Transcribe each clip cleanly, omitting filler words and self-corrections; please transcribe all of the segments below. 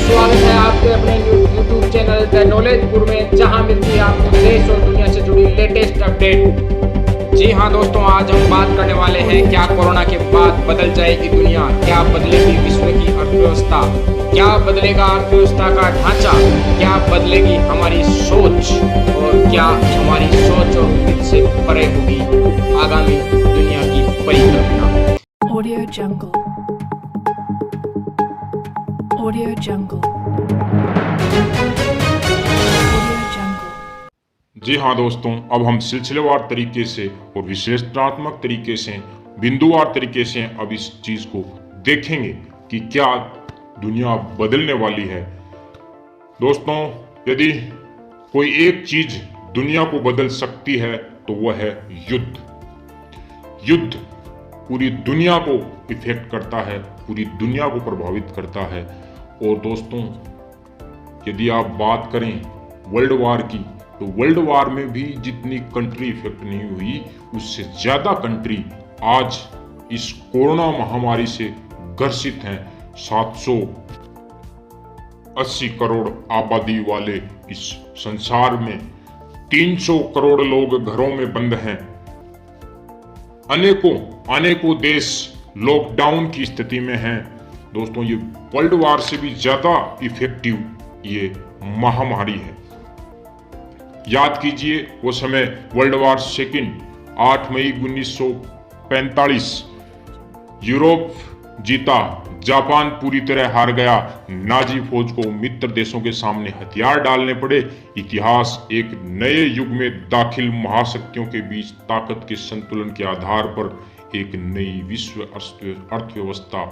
स्वागत है आपके अपने YouTube चैनल द नॉलेजपुर में, जहां मिलती है आपको देश और दुनिया से जुड़ी लेटेस्ट अपडेट। जी हाँ दोस्तों, आज हम बात करने वाले हैं क्या कोरोना के बाद बदल जाएगी दुनिया, क्या बदलेगी विश्व की अर्थव्यवस्था, क्या बदलेगा अर्थव्यवस्था का ढांचा, क्या बदलेगी हमारी सोच और क्या हमारी सोच और उम्मीद से परे होगी आगामी दुनिया की परिकल्पना। Audio Jungle. Audio Jungle. Audio Jungle. जी हाँ दोस्तों, अब हम सिलसिलेवार तरीके से और विश्लेषणात्मक तरीके से, बिंदुवार तरीके से अब इस चीज को देखेंगे कि क्या दुनिया बदलने वाली है। दोस्तों, यदि कोई एक चीज दुनिया को बदल सकती है तो वह है युद्ध। युद्ध पूरी दुनिया को इफेक्ट करता है, पूरी दुनिया को प्रभावित करता है। और दोस्तों, यदि आप बात करें वर्ल्ड वार की, तो वर्ल्ड वार में भी जितनी कंट्री इफेक्ट नहीं हुई, उससे ज्यादा कंट्री आज इस कोरोना महामारी से ग्रसित हैं। 780 करोड़ आबादी वाले इस संसार में 300 करोड़ लोग घरों में बंद हैं। अनेकों देश लॉकडाउन की स्थिति में हैं। दोस्तों, ये वर्ल्ड वार से भी ज्यादा इफेक्टिव ये महामारी है। याद कीजिए वो समय वर्ल्ड वार सेकंड 8 मई 1945, यूरोप जीता, जापान पूरी तरह हार गया। नाजी फौज को मित्र देशों के सामने हथियार डालने पड़े। इतिहास एक नए युग में दाखिल, महाशक्तियों के बीच ताकत के संतुलन के आधार पर एक नई विश्व अर्थव्यवस्था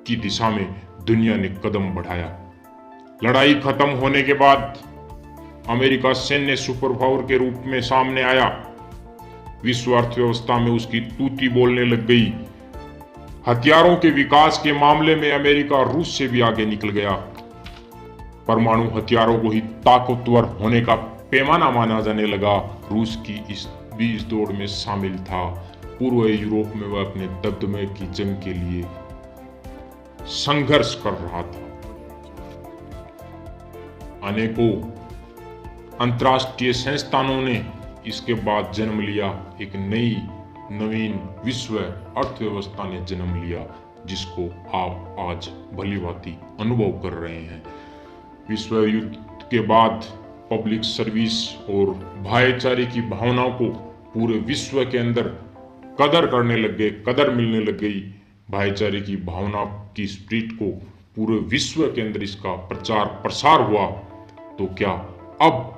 की दिशा में दुनिया ने कदम बढ़ाया। लड़ाई खत्म होने के बाद अमेरिका सैन्य सुपर पावर के रूप में सामने आया। विश्व अर्थव्यवस्था में उसकी तूती बोलने लग गई। हथियारों के विकास के मामले में अमेरिका रूस से भी आगे निकल गया। परमाणु हथियारों को ही ताकतवर होने का पैमाना माना जाने लगा। रूस की इस बीच दौड़ में शामिल था। पूर्व यूरोप में वह अपने दबदबे की जंग के लिए संघर्ष कर रहा था। अनेकों अंतर्राष्ट्रीय संस्थानों ने इसके बाद जन्म लिया। एक नवीन विश्व अर्थव्यवस्था ने जन्म लिया, जिसको आप आज भलीभांति अनुभव कर रहे हैं। विश्व युद्ध के बाद पब्लिक सर्विस और भाईचारे की भावनाओं को पूरे विश्व के अंदर कदर करने लग गए, कदर मिलने लग गई। भाईचारे की भावना की स्पिरिट को पूरे विश्व के अंदर इसका प्रचार प्रसार हुआ। तो क्या अब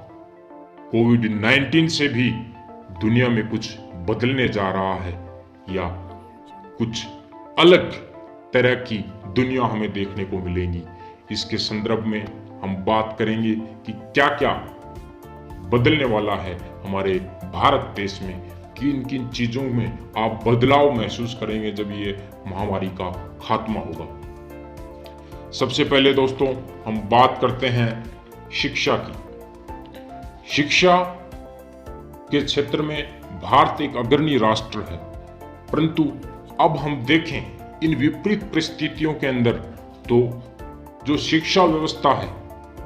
कोविड-19 से भी दुनिया में कुछ बदलने जा रहा है, या कुछ अलग तरह की दुनिया हमें देखने को मिलेगी? इसके संदर्भ में हम बात करेंगे कि क्या क्या बदलने वाला है हमारे भारत देश में, किन किन चीजों में आप बदलाव महसूस करेंगे जब ये महामारी का खात्मा होगा। सबसे पहले दोस्तों, हम बात करते हैं शिक्षा की। शिक्षा के क्षेत्र में भारत एक अग्रणी राष्ट्र है, परंतु अब हम देखें इन विपरीत परिस्थितियों के अंदर तो जो शिक्षा व्यवस्था है,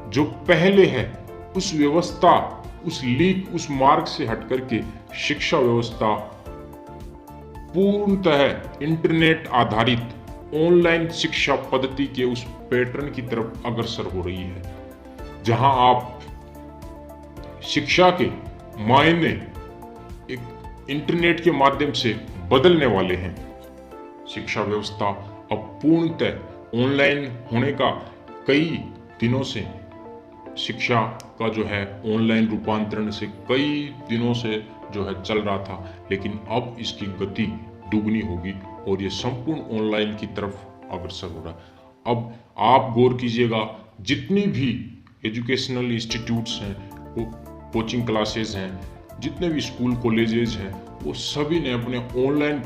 जो पहले है, उस व्यवस्था, उस मार्ग से हट करके शिक्षा व्यवस्था पूर्णतः इंटरनेट आधारित ऑनलाइन शिक्षा पद्धति के उस पैटर्न की तरफ अग्रसर हो रही है, जहां आप शिक्षा के मायने एक इंटरनेट के माध्यम से बदलने वाले हैं। शिक्षा व्यवस्था अब पूर्णतः ऑनलाइन होने का कई दिनों से, शिक्षा का जो है ऑनलाइन रूपांतरण से कई दिनों से जो है चल रहा था, लेकिन अब इसकी गति दुगनी होगी और ये संपूर्ण ऑनलाइन की तरफ अग्रसर हो रहा है। अब आप गौर कीजिएगा, जितनी भी एजुकेशनल इंस्टीट्यूट्स हैं, वो कोचिंग क्लासेस हैं, जितने भी स्कूल कॉलेजेस हैं, वो सभी ने अपने ऑनलाइन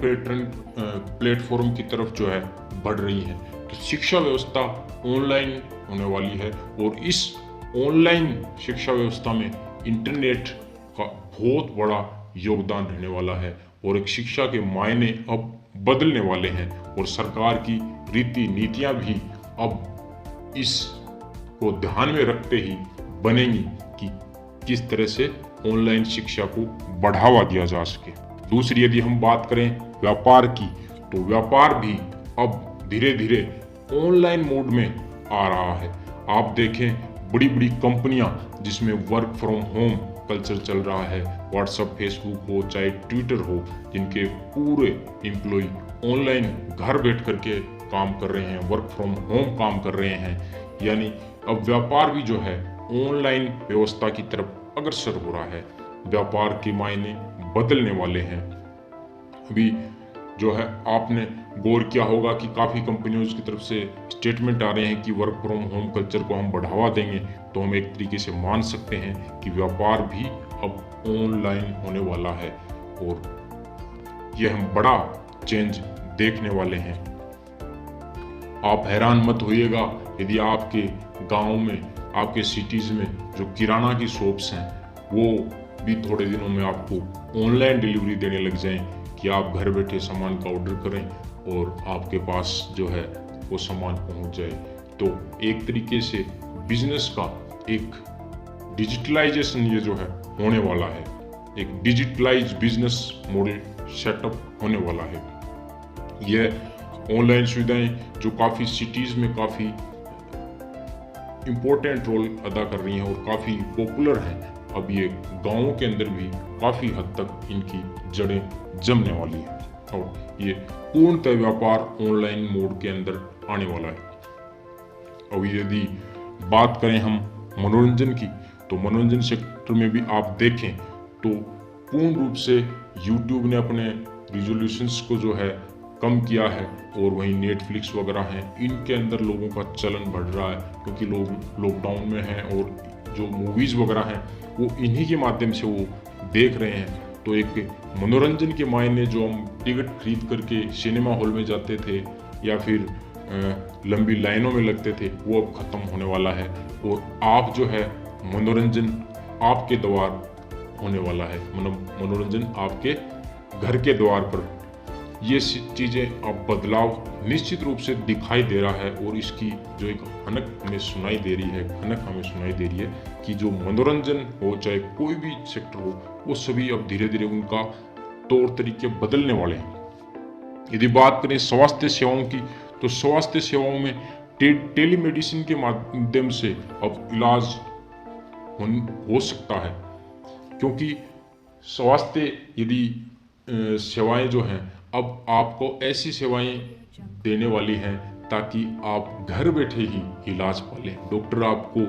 प्लेटफॉर्म की तरफ जो है बढ़ रही है। तो शिक्षा व्यवस्था ऑनलाइन होने वाली है और इस ऑनलाइन शिक्षा व्यवस्था में इंटरनेट का बहुत बड़ा योगदान रहने वाला है और एक शिक्षा के मायने अब बदलने वाले हैं और सरकार की रीति नीतियां भी अब इसको ध्यान में रखते ही बनेंगी कि किस तरह से ऑनलाइन शिक्षा को बढ़ावा दिया जा सके। दूसरी यदि हम बात करें व्यापार की, तो व्यापार भी अब धीरे धीरे ऑनलाइन मोड में आ रहा है। आप देखें बड़ी बड़ी कंपनियां जिसमें वर्क फ्रॉम होम कल्चर चल रहा है, व्हाट्सएप, फेसबुक हो चाहे ट्विटर हो, जिनके पूरे एम्प्लॉय ऑनलाइन घर बैठ करके काम कर रहे हैं, वर्क फ्रॉम होम काम कर रहे हैं। यानी अब व्यापार भी जो है ऑनलाइन व्यवस्था की तरफ अग्रसर हो रहा है। व्यापार के मायने बदलने वाले हैं। अभी जो है आपने गौर किया होगा कि काफ़ी कंपनियों की तरफ से स्टेटमेंट आ रहे हैं कि वर्क फ्रॉम होम कल्चर को हम बढ़ावा देंगे, तो हम एक तरीके से मान सकते हैं कि व्यापार भी अब ऑनलाइन होने वाला है और यह हम बड़ा चेंज देखने वाले हैं। आप हैरान मत होइएगा यदि आपके गांव में, आपके सिटीज़ में जो किराना की शॉप्स हैं वो भी थोड़े दिनों में आपको ऑनलाइन डिलीवरी देने लग जाएं कि आप घर बैठे सामान का ऑर्डर करें और आपके पास जो है वो सामान पहुंच जाए। तो एक तरीके से बिजनेस का एक डिजिटलाइजेशन ये जो है होने वाला है, एक डिजिटलाइज बिजनेस मॉडल सेटअप होने वाला है। यह ऑनलाइन सुविधाएं जो काफ़ी सिटीज़ में काफ़ी इम्पोर्टेंट रोल अदा कर रही हैं और काफ़ी पॉपुलर हैं, अब ये गांवों के अंदर भी काफ़ी हद तक इनकी जड़ें जमने वाली है और ये पूर्णतः व्यापार ऑनलाइन मोड के अंदर आने वाला है। अब यदि बात करें हम मनोरंजन की, तो मनोरंजन सेक्टर में भी आप देखें तो पूर्ण रूप से यूट्यूब ने अपने रिजोल्यूशंस को जो है कम किया है और वहीं नेटफ्लिक्स वगैरह हैं, इनके अंदर लोगों का चलन बढ़ रहा है क्योंकि लोग लॉकडाउन में हैं और जो मूवीज़ वगैरह हैं वो इन्हीं के माध्यम से वो देख रहे हैं। तो एक मनोरंजन के मायने जो हम टिकट खरीद करके सिनेमा हॉल में जाते थे या फिर लंबी लाइनों में लगते थे, वो अब ख़त्म होने वाला है और आप जो है मनोरंजन आपके द्वार होने वाला है, मनोरंजन आपके घर के द्वार पर। ये चीज़ें अब बदलाव निश्चित रूप से दिखाई दे रहा है और इसकी जो एक हनक हमें सुनाई दे रही है कि जो मनोरंजन हो चाहे कोई भी सेक्टर हो, वो सभी अब धीरे धीरे उनका तौर तरीके बदलने वाले हैं। यदि बात करें स्वास्थ्य सेवाओं की, तो स्वास्थ्य सेवाओं में टेलीमेडिसिन के माध्यम से अब इलाज हो सकता है, क्योंकि स्वास्थ्य यदि सेवाएं जो हैं अब आपको ऐसी सेवाएं देने वाली हैं ताकि आप घर बैठे ही इलाज पा लें। डॉक्टर आपको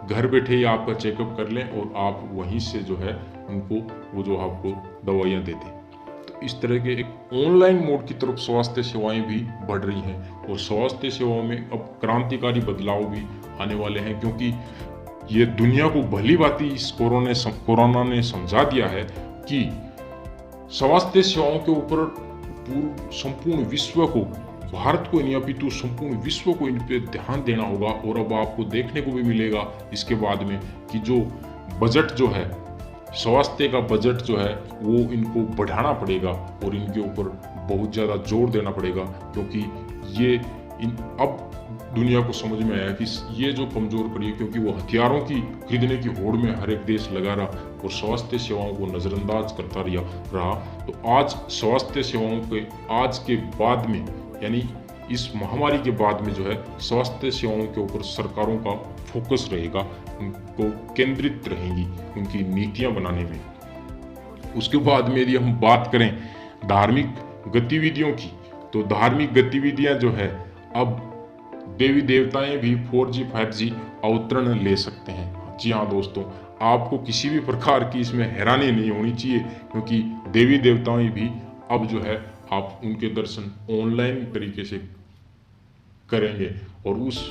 घर बैठे ही आपका चेकअप कर लें और आप वहीं से जो है उनको वो जो आपको दवाइयाँ दे दें। तो इस तरह के एक ऑनलाइन मोड की तरफ स्वास्थ्य सेवाएं भी बढ़ रही हैं और स्वास्थ्य सेवाओं में अब क्रांतिकारी बदलाव भी आने वाले हैं, क्योंकि ये दुनिया को भली भांति इस कोरोना ने समझा दिया है कि स्वास्थ्य सेवाओं के ऊपर संपूर्ण विश्व को, भारत को नहीं अपितु संपूर्ण विश्व को इन पे ध्यान देना होगा। और अब आपको देखने को भी मिलेगा इसके बाद में कि जो बजट जो है, स्वास्थ्य का बजट जो है वो इनको बढ़ाना पड़ेगा और इनके ऊपर बहुत ज़्यादा जोर देना पड़ेगा, क्योंकि ये अब दुनिया को समझ में आया कि ये जो कमज़ोर पड़ी है, क्योंकि वो हथियारों की खरीदने की होड़ में हर एक देश लगा रहा और स्वास्थ्य सेवाओं को नज़रअंदाज करता रहा। तो आज स्वास्थ्य सेवाओं के आज के बाद में, यानी इस महामारी के बाद में जो है स्वास्थ्य सेवाओं के ऊपर सरकारों का फोकस रहेगा, उनको केंद्रित रहेंगी उनकी नीतियां बनाने में। उसके बाद में यदि हम बात करें धार्मिक गतिविधियों की, तो धार्मिक गतिविधियां जो है अब देवी देवताएं भी 4G 5G अवतरण ले सकते हैं। जी हाँ दोस्तों, आपको किसी भी प्रकार की इसमें हैरानी नहीं होनी चाहिए, क्योंकि देवी देवताएं भी अब जो है आप उनके दर्शन ऑनलाइन तरीके से करेंगे और उस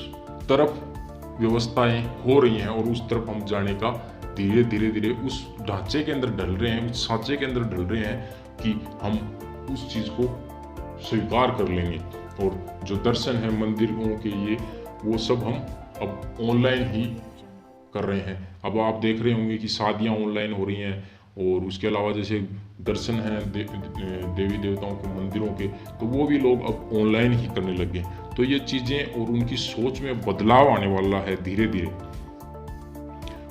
तरफ व्यवस्थाएं हो रही हैं और उस तरफ हम जाने का धीरे धीरे उस ढांचे के अंदर ढल रहे हैं, उस सांचे के अंदर ढल रहे हैं कि हम उस चीज़ को स्वीकार कर लेंगे और जो दर्शन है मंदिरों के ये वो सब हम अब ऑनलाइन ही कर रहे हैं। अब आप देख रहे होंगे कि शादियां ऑनलाइन हो रही हैं और उसके अलावा जैसे दर्शन हैं देवी देवताओं के मंदिरों के, तो वो भी लोग अब ऑनलाइन ही करने लग गए। तो ये चीज़ें और उनकी सोच में बदलाव आने वाला है धीरे धीरे।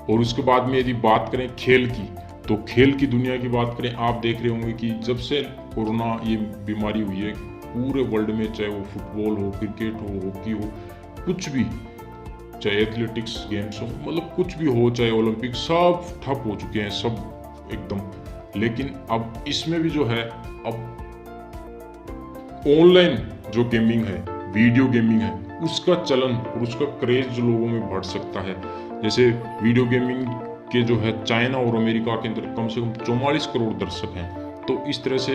और उसके बाद में यदि बात करें खेल की, तो खेल की दुनिया की बात करें, आप देख रहे होंगे कि जब से कोरोना ये बीमारी हुई है पूरे वर्ल्ड में, चाहे वो फुटबॉल हो, क्रिकेट हो, हॉकी हो, कुछ भी, चाहे एथलेटिक्स गेम्स हो, मतलब कुछ भी हो, चाहे ओलंपिक, सब ठप हो चुके हैं, सब एकदम। लेकिन अब इसमें भी जो है, अब ऑनलाइन जो गेमिंग है, वीडियो गेमिंग है, उसका चलन और उसका क्रेज जो लोगों में बढ़ सकता है। जैसे वीडियो गेमिंग के जो है चाइना और अमेरिका के अंदर कम से कम 44 करोड़ दर्शक हैं, तो इस तरह से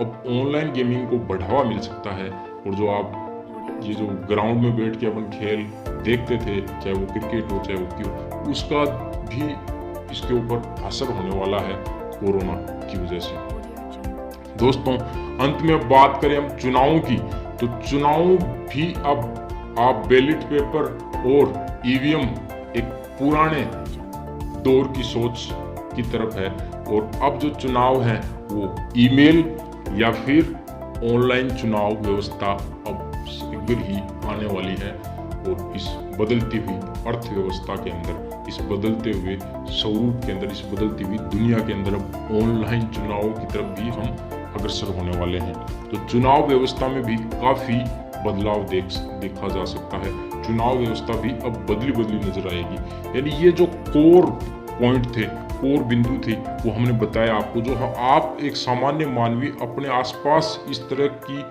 अब ऑनलाइन गेमिंग को बढ़ावा मिल सकता है। और जो आप ये जो ग्राउंड में बैठ के अपन खेल देखते थे, चाहे वो क्रिकेट हो, चाहे हॉकी हो, उसका भी इसके ऊपर असर होने वाला है कोरोना की वजह से। दोस्तों, अंत में अब बात करें हम चुनावों की, तो चुनाव भी अब आप बैलेट पेपर और ईवीएम एक पुराने दौर की सोच की तरफ है। और अब जो चुनाव है वो ईमेल या फिर ऑनलाइन चुनाव व्यवस्था अब शीघ्र ही आने वाली है। और इस बदलती हुई अर्थव्यवस्था के अंदर, इस बदलते हुए स्वरूप के अंदर, इस बदलती हुई दुनिया के अंदर अब ऑनलाइन चुनावों की तरफ भी हम अग्रसर होने वाले हैं। तो चुनाव व्यवस्था में भी काफ़ी बदलाव देखा जा सकता है। चुनाव व्यवस्था भी अब बदली नजर आएगी। यानी ये जो कोर पॉइंट थे, कोर बिंदु थे, वो हमने बताया आपको, जो आप एक सामान्य मानवी अपने आसपास इस तरह की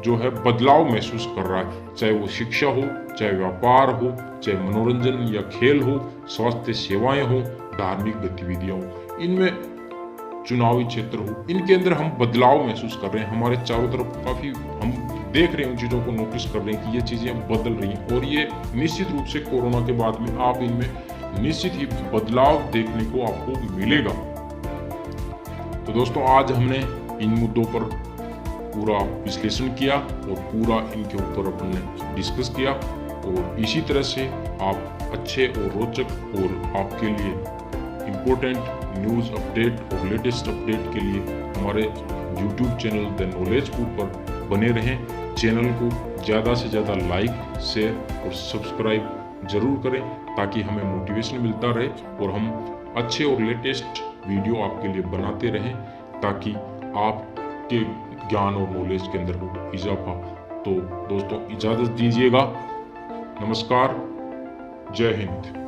जो है बदलाव महसूस कर रहा है, चाहे वो शिक्षा हो, चाहे व्यापार हो, चाहे मनोरंजन या खेल हो, स्वास्थ्य सेवाएं हो, धार्मिक गतिविधियां हो, इनमें चुनावी क्षेत्र हो, इनके अंदर हम बदलाव महसूस कर रहे हैं। हमारे चारों तरफ काफ़ी हम देख रहे हैं, उन चीज़ों को नोटिस कर रहे हैं कि ये चीज़ें बदल रही हैं। और ये निश्चित रूप से कोरोना के बाद में आप इनमें निश्चित ही बदलाव देखने को आपको मिलेगा। तो दोस्तों, आज हमने इन मुद्दों पर पूरा विश्लेषण किया और पूरा इनके ऊपर अपन ने डिस्कस किया। और इसी तरह से आप अच्छे और रोचक और आपके लिए इम्पोर्टेंट न्यूज़ अपडेट और लेटेस्ट अपडेट के लिए हमारे YouTube चैनल द नॉलेजपुर पर बने रहें। चैनल को ज़्यादा से ज़्यादा लाइक, शेयर और सब्सक्राइब जरूर करें, ताकि हमें मोटिवेशन मिलता रहे और हम अच्छे और लेटेस्ट वीडियो आपके लिए बनाते रहें, ताकि आपके ज्ञान और नॉलेज के अंदर हो इजाफा। तो दोस्तों, इजाज़त दीजिएगा। नमस्कार, जय हिंद।